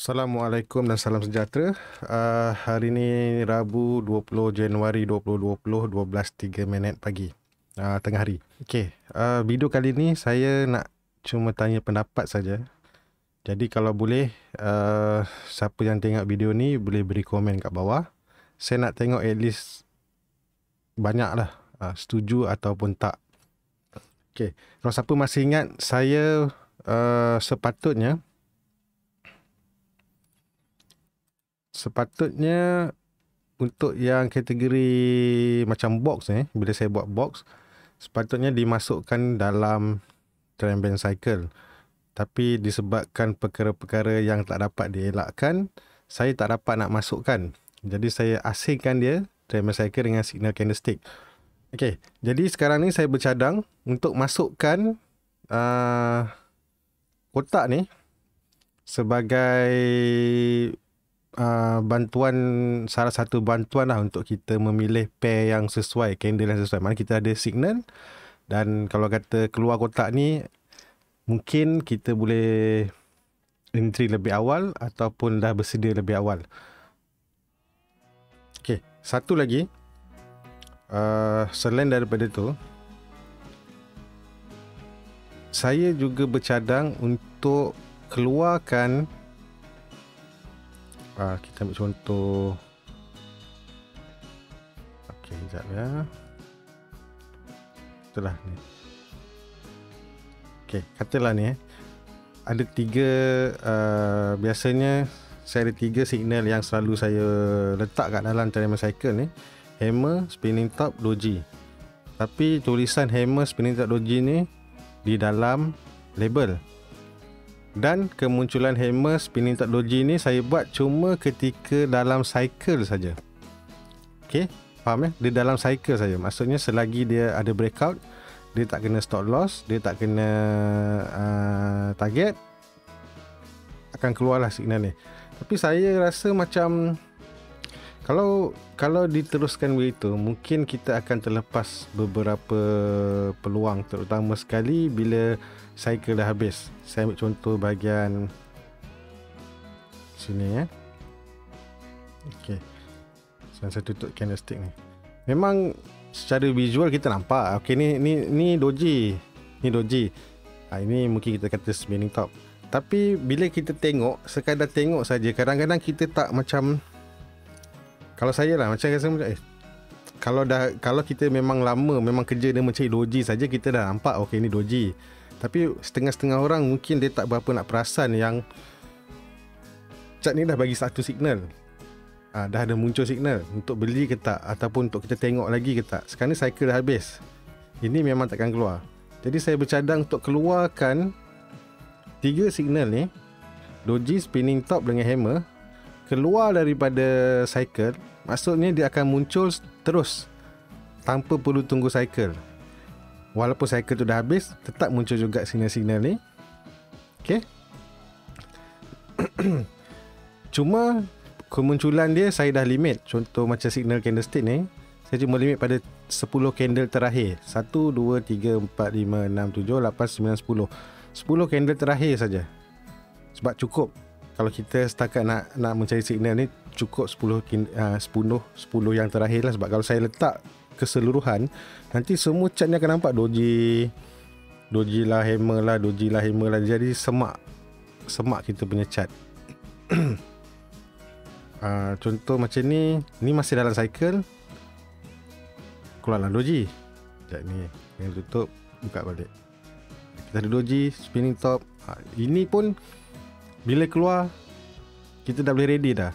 Assalamualaikum dan salam sejahtera. Hari ini Rabu 20 Januari 2020, 12.03 pagi. Tengah hari. Okey, video kali ni saya nak cuma tanya pendapat saja. Jadi kalau boleh, siapa yang tengok video ni boleh beri komen kat bawah. Saya nak tengok at least banyak lah setuju ataupun tak. Okey, kalau siapa masih ingat, saya sepatutnya untuk yang kategori macam box ni, bila saya buat box, sepatutnya dimasukkan dalam tram band cycle. Tapi disebabkan perkara-perkara yang tak dapat dielakkan, saya tak dapat nak masukkan. Jadi saya asingkan dia, tram band cycle dengan signal candlestick. Okey, jadi sekarang ni saya bercadang untuk masukkan kotak ni sebagai bantuan, salah satu bantuan lah untuk kita memilih pair yang sesuai, candle yang sesuai. Mana kita ada signal, dan kalau kata keluar kotak ni, mungkin kita boleh entry lebih awal ataupun dah bersedia lebih awal. Okey, satu lagi, selain daripada tu, saya juga bercadang untuk keluarkan, kita ambil contoh. Okey, sekejap ya. Itulah ni. Okey, katalah ni ada tiga, biasanya saya ada tiga signal yang selalu saya letak kat dalam tram cycle ni. Hammer, spinning top, doji. Tapi tulisan hammer, spinning top, doji ni di dalam label. Dan kemunculan hammer, spinning top, doji ni saya buat cuma ketika dalam cycle saja. Okey, faham ya? Dia dalam cycle saja. Maksudnya selagi dia ada breakout, dia tak kena stop loss, dia tak kena target, akan keluarlah signal ni. Tapi saya rasa macam kalau diteruskan begitu, mungkin kita akan terlepas beberapa peluang, terutama sekali bila cycle dah habis. Saya ambil contoh bahagian sini ya. Okey, saya tutup candlestick ni. Memang secara visual kita nampak, okey, ni doji. Ni doji. Ini mungkin kita kata spinning top. Tapi bila kita tengok, sekadar tengok saja, kadang-kadang kita tak macam, kalau saya lah macam rasa kalau kita memang lama, memang kerja dia mencari doji saja, kita dah nampak okey ni doji. Tapi setengah-setengah orang mungkin dia tak berapa nak perasan yang cat ni dah bagi satu signal. Dah ada muncul signal untuk beli ke tak, ataupun untuk kita tengok lagi ke tak. Sekarang ni cycle dah habis. Ini memang takkan keluar. Jadi saya bercadang untuk keluarkan tiga signal ni, doji, spinning top dengan hammer, keluar daripada cycle. Maksudnya dia akan muncul terus tanpa perlu tunggu cycle. Walaupun cycle tu dah habis, tetap muncul juga signal-signal ni. Okey. Cuma kemunculan dia saya dah limit. Contoh macam signal candlestick ni, saya cuma limit pada 10 candle terakhir. 1, 2, 3, 4, 5, 6, 7, 8, 9, 10. 10 candle terakhir saja. Sebab cukup. Kalau kita setakat nak mencari signal ni, cukup 10 yang terakhir lah. Sebab kalau saya letak keseluruhan, nanti semua cat ni akan nampak doji lah, hammer lah, doji lah, hammer lah. Jadi semak kita punya cat. Contoh macam ni masih dalam cycle, keluarlah doji. Sekejap ni, yang tutup, buka balik. Kita ada doji, spinning top. Ini pun bila keluar, kita dah boleh ready dah.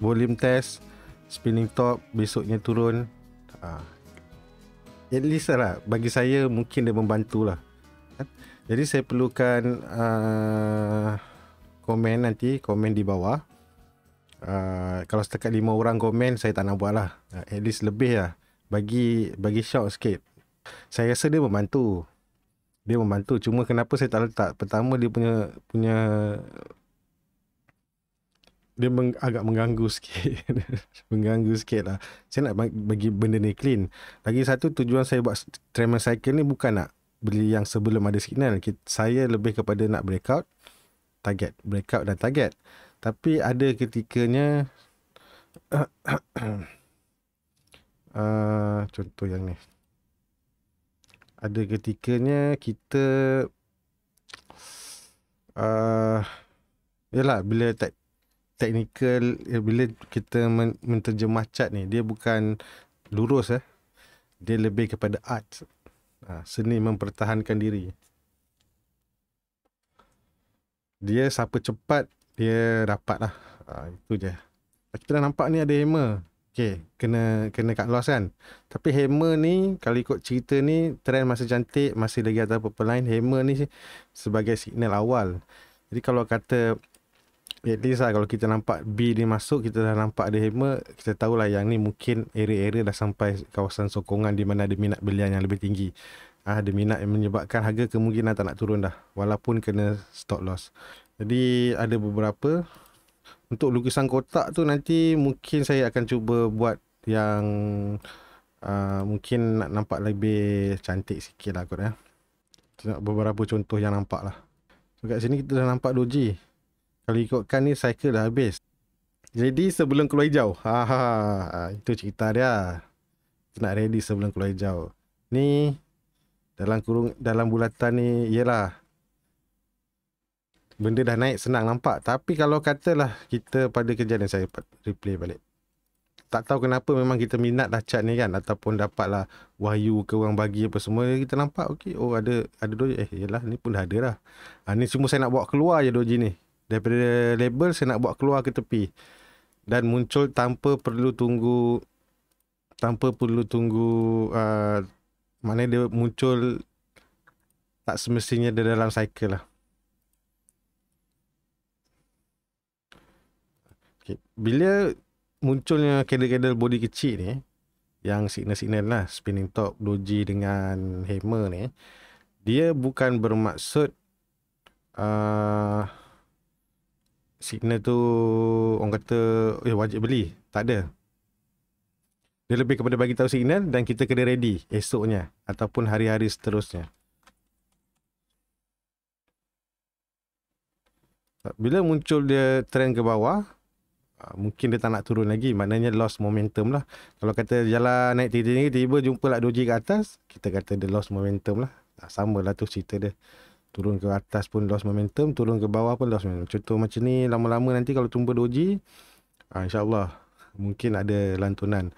Volume test, spinning top, besoknya turun. At least lah, bagi saya mungkin dia membantu lah. Jadi saya perlukan komen nanti, komen di bawah. Kalau setakat 5 orang komen, saya tak nak buat lah. At least lebih lah, bagi shout sikit. Saya rasa dia membantu. Cuma kenapa saya tak letak? Pertama, dia punya dia agak mengganggu sikit. Mengganggu sikit lah. Saya nak bagi benda ni clean. Lagi satu, tujuan saya buat tram cycle ni bukan nak beli yang sebelum ada signal. Saya lebih kepada nak breakout, target. Breakout dan target. Tapi ada ketikanya contoh yang ni. Ada ketikanya kita yalah, bila teknikal, bila kita menterjemah cat ni, dia bukan lurus dia lebih kepada art, seni mempertahankan diri. Dia siapa cepat dia dapat lah. Itu je. Kita dah nampak ni ada hammer. Okay, kena cut loss kan. Tapi hammer ni, kalau ikut cerita ni, trend masih cantik, masih lagi ada apa-apa lain. Hammer ni sebagai signal awal. Jadi kalau kata, at least lah, kalau kita nampak B ni masuk, kita dah nampak ada hammer, kita tahulah yang ni mungkin area-area dah sampai kawasan sokongan di mana ada minat belian yang lebih tinggi. Ada minat yang menyebabkan harga kemungkinan tak nak turun dah, walaupun kena stop loss. Jadi ada beberapa. Untuk lukisan kotak tu nanti mungkin saya akan cuba buat yang mungkin nak nampak lebih cantik sikit lah kot beberapa contoh yang nampak lah. So kat sini kita dah nampak doji. Kalau ikutkan ni cycle dah habis. Jadi sebelum keluar hijau. Itu cerita dia. Kita nak ready sebelum keluar hijau. Ni dalam bulatan ni ialah benda dah naik, senang nampak. Tapi kalau katalah kita pada kejadian, saya replay balik, tak tahu kenapa memang kita minat dah cat ni kan, ataupun dapatlah wahyu ke orang bagi apa semua, kita nampak okey, oh ada doji, yelah ni pun dah ada dah. Ni semua saya nak bawa keluar je doji ni daripada label, saya nak bawa keluar ke tepi dan muncul tanpa perlu tunggu maknanya dia muncul tak semestinya dia dalam cycle lah. Okay. Bila munculnya candle body kecil ni, yang signal-signal lah, spinning top, doji dengan hammer ni, dia bukan bermaksud signal tu orang kata wajib beli. Tak ada. Dia lebih kepada bagi tahu signal dan kita kena ready esoknya ataupun hari-hari seterusnya. Bila muncul dia trend ke bawah, mungkin dia tak nak turun lagi, maknanya lost momentum lah. Kalau kata jalan naik tinggi, tiba-tiba jumpa lah doji ke atas, kita kata dia lost momentum lah. Sama lah tu cerita dia. Turun ke atas pun lost momentum, turun ke bawah pun lost momentum. Contoh macam ni, lama-lama nanti kalau tumbuh doji, insyaAllah mungkin ada lantunan.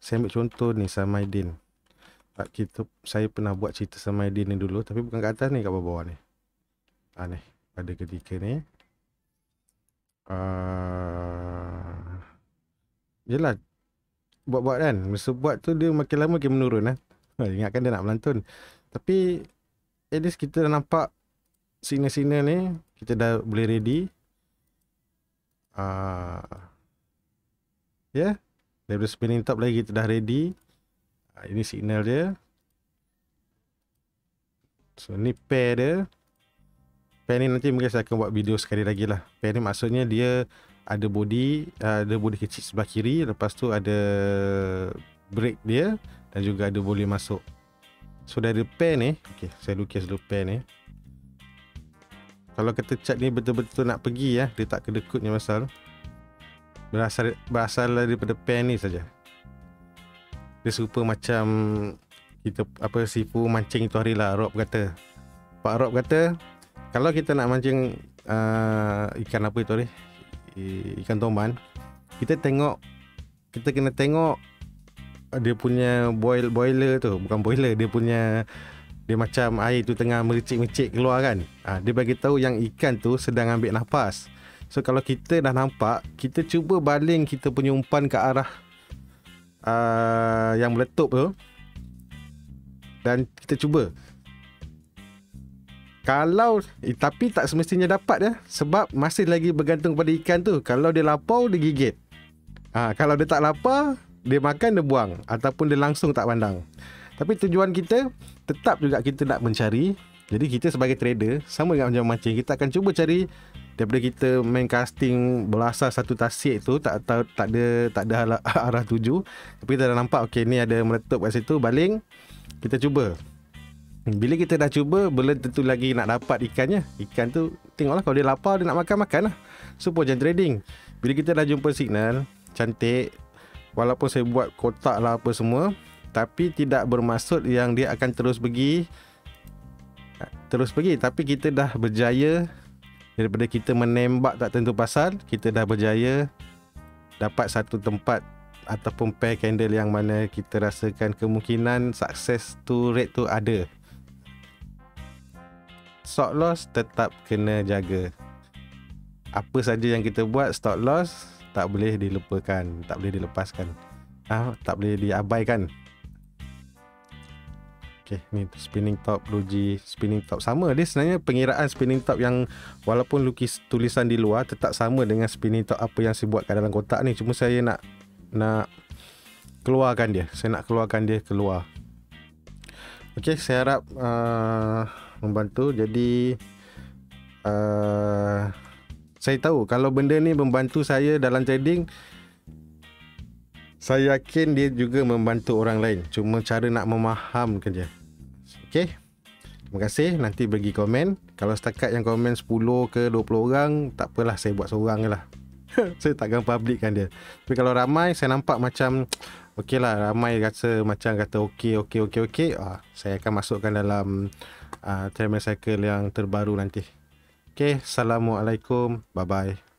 Saya ambil contoh ni Samaidin. Saya pernah buat cerita Samaidin ni dulu, tapi bukan kat atas ni, kat bawah ni. Ni pada ketika ni yelah, buat-buat kan, masa buat tu dia makin lama makin menurun lah. Ingatkan dia nak melantun, tapi at least kita dah nampak signal-signal ni, kita dah boleh ready. Daripada spinning top lagi kita dah ready. Ini signal dia. So ni pair dia. Pair ni nanti mungkin saya akan buat video sekali lagi lah. Pair ni maksudnya dia ada body kecil sebelah kiri, lepas tu ada break dia dan juga ada boleh masuk. So dari pair ni, okey, saya lukis dulu pair ni. Kalau kata cat ni betul-betul nak pergi dia tak kedekutnya pasal berasal daripada pair ni saja. Dia serupa macam kita sifu mancing itu hari lah. Pak Rob kata kalau kita nak mancing ikan apa itu hari, ikan toman, kita kena tengok dia punya boiler tu, bukan boiler, dia macam air tu tengah mericik-mericik keluar kan. Dia bagi tahu yang ikan tu sedang ambil nafas. So kalau kita dah nampak, kita cuba baling kita punya umpan ke arah yang meletup tu, dan kita cuba. Kalau tapi tak semestinya dapat sebab masih lagi bergantung pada ikan tu. Kalau dia lapar, dia gigit. Kalau dia tak lapar, dia makan, dia buang, ataupun dia langsung tak pandang. Tapi tujuan kita tetap juga kita nak mencari. Jadi kita sebagai trader, sama dengan macam mancing, kita akan cuba cari daripada kita main casting belasah satu tasik tu, tak ada arah tuju, tapi kita dah nampak okey ni ada meletup kat situ, baling, kita cuba. Bila kita dah cuba, belum tentu lagi nak dapat ikannya. Ikan tu tengoklah kalau dia lapar, dia nak makan lah. So macam trading, bila kita dah jumpa signal cantik, walaupun saya buat kotak lah apa semua, tapi tidak bermaksud yang dia akan terus pergi. Tapi kita dah berjaya. Daripada kita menembak tak tentu pasal, kita dah berjaya dapat satu tempat ataupun pair candle yang mana kita rasakan kemungkinan sukses tu, rate tu ada. Stop loss tetap kena jaga. Apa saja yang kita buat, stop loss tak boleh dilupakan, tak boleh dilepaskan, tak boleh diabaikan. Okay, ni spinning top doji, spinning top sama. Dia sebenarnya pengiraan spinning top yang walaupun lukis tulisan di luar tetap sama dengan spinning top apa yang saya buat kat dalam kotak ni. Cuma saya nak keluarkan dia. Saya nak keluarkan dia keluar. Okay, saya harap membantu. Jadi saya tahu kalau benda ni membantu saya dalam trading, saya yakin dia juga membantu orang lain. Cuma cara nak memahamkan je. Okay, terima kasih. Nanti bagi komen. Kalau setakat yang komen 10 ke 20 orang, tak apalah, saya buat seorang je lah. Saya takkan publikkan dia. Tapi kalau ramai, saya nampak macam okey lah, ramai rasa macam kata okey, saya akan masukkan dalam time cycle yang terbaru nanti. Okay, Assalamualaikum, bye bye.